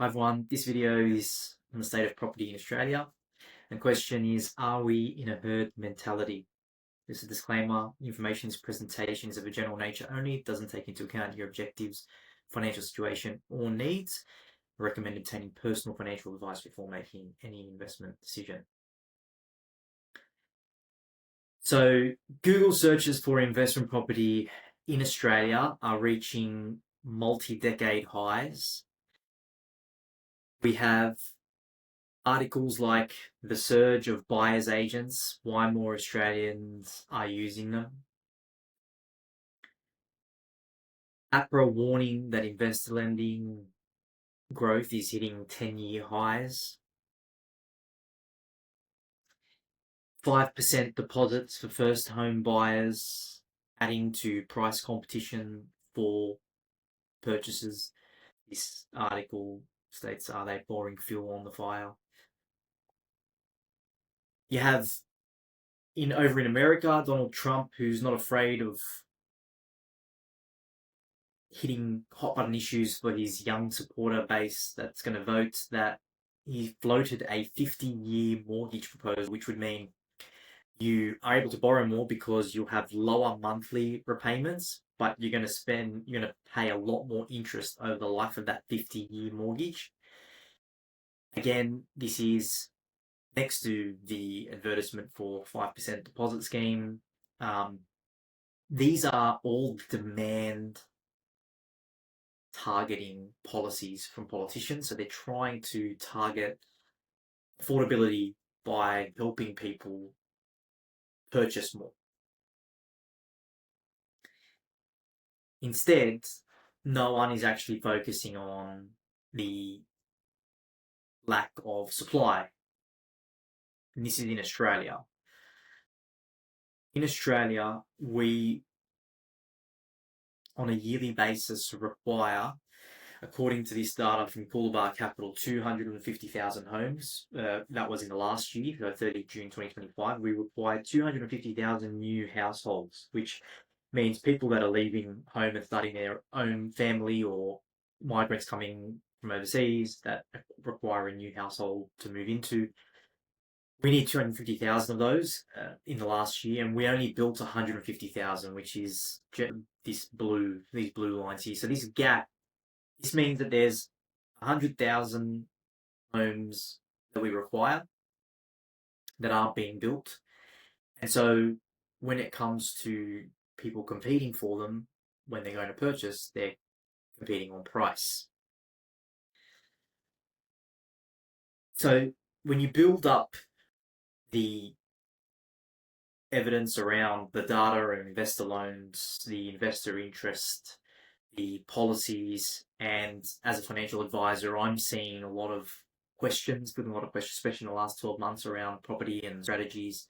Hi everyone, this video is on the state of property in Australia. And the question is, are we in a herd mentality? This is a disclaimer, information in this presentation is of a general nature only. It doesn't take into account your objectives, financial situation, or needs. I recommend obtaining personal financial advice before making any investment decision. So Google searches for investment property in Australia are reaching multi-decade highs. We have articles like the surge of buyer's agents, why more Australians are using them. APRA warning that investor lending growth is hitting 10-year highs. 5% deposits for first home buyers, adding to price competition for purchases. This article states, are they pouring fuel on the fire? You have over in America, Donald Trump, who's not afraid of hitting hot button issues for his young supporter base that's going to vote, that he floated a 50-year mortgage proposal, which would mean you are able to borrow more because you'll have lower monthly repayments, but you're going to pay a lot more interest over the life of that 50-year mortgage. Again, this is next to the advertisement for 5% deposit scheme. These are all demand targeting policies from politicians. So they're trying to target affordability by helping people purchase more. Instead, no one is actually focusing on the lack of supply. And this is in Australia. In Australia, we, on a yearly basis, require, according to this data from Coolabah Capital, 250,000 homes. That was in the last year, 30 June 2025. We required 250,000 new households, which means people that are leaving home and starting their own family, or migrants coming from overseas that require a new household to move into. We need 250,000 of those in the last year, and we only built 150,000, which is these blue lines here. So this gap, this means that there's 100,000 homes that we require that aren't being built. And so when it comes to people competing for them, when they're going to purchase, they're competing on price. So when you build up the evidence around the data and investor loans, the investor interest, the policies, and as a financial advisor, I'm seeing a lot of questions, especially in the last 12 months around property and strategies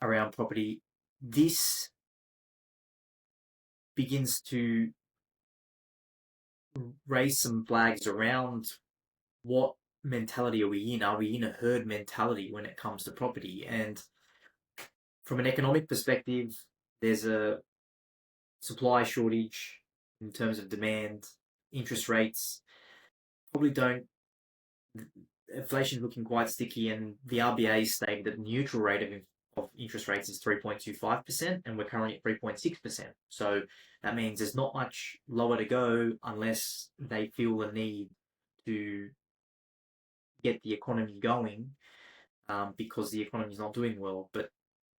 around property. This begins to raise some flags around what mentality are we in? Are we in a herd mentality when it comes to property? And from an economic perspective, there's a supply shortage in terms of demand. Interest rates probably don't, inflation is looking quite sticky, and the RBA stated that the neutral rate of interest rates is 3.25%, and we're currently at 3.6%. So that means there's not much lower to go unless they feel the need to get the economy going, because the economy is not doing well. But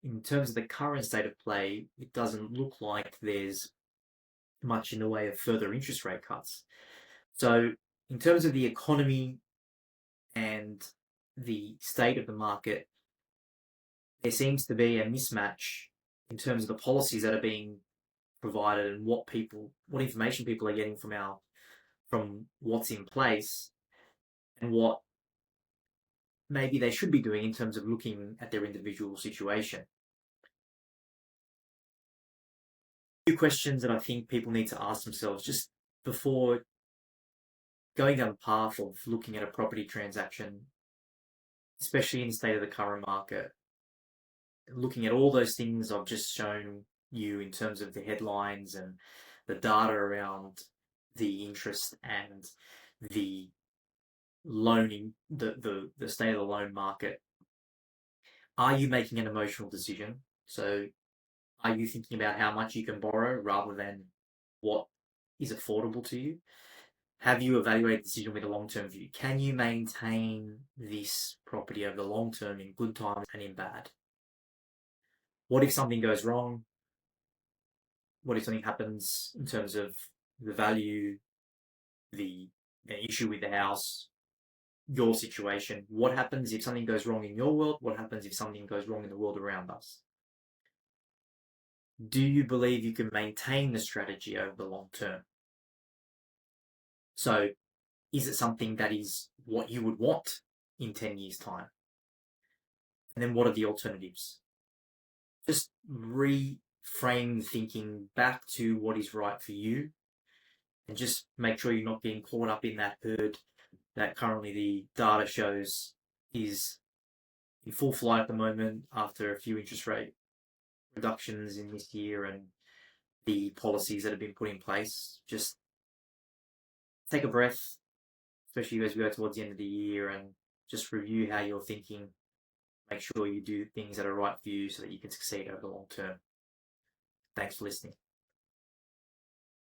in terms of the current state of play, it doesn't look like there's much in the way of further interest rate cuts. So in terms of the economy and the state of the market, there seems to be a mismatch in terms of the policies that are being provided and what information people are getting from what's in place, and what maybe they should be doing in terms of looking at their individual situation. A few questions that I think people need to ask themselves just before going down the path of looking at a property transaction, especially in the state of the current market, looking at all those things I've just shown you in terms of the headlines and the data around the interest and the loaning the state of the loan market, are you making an emotional decision? So are you thinking about how much you can borrow rather than what is affordable to you? Have you evaluated the decision with a long-term view? Can you maintain this property over the long term in good times and in bad? What if something goes wrong? What if something happens in terms of the value, the issue with the house, your situation? What happens if something goes wrong in your world? What happens if something goes wrong in the world around us? Do you believe you can maintain the strategy over the long term? So, is it something that is what you would want in 10 years' time? And then what are the alternatives? Just reframe thinking back to what is right for you, and just make sure you're not getting caught up in that herd that currently the data shows is in full flight at the moment after a few interest rate reductions in this year and the policies that have been put in place. Just take a breath, especially as we go towards the end of the year, and just review how you're thinking. Make sure you do things that are right for you so that you can succeed over the long term. Thanks for listening.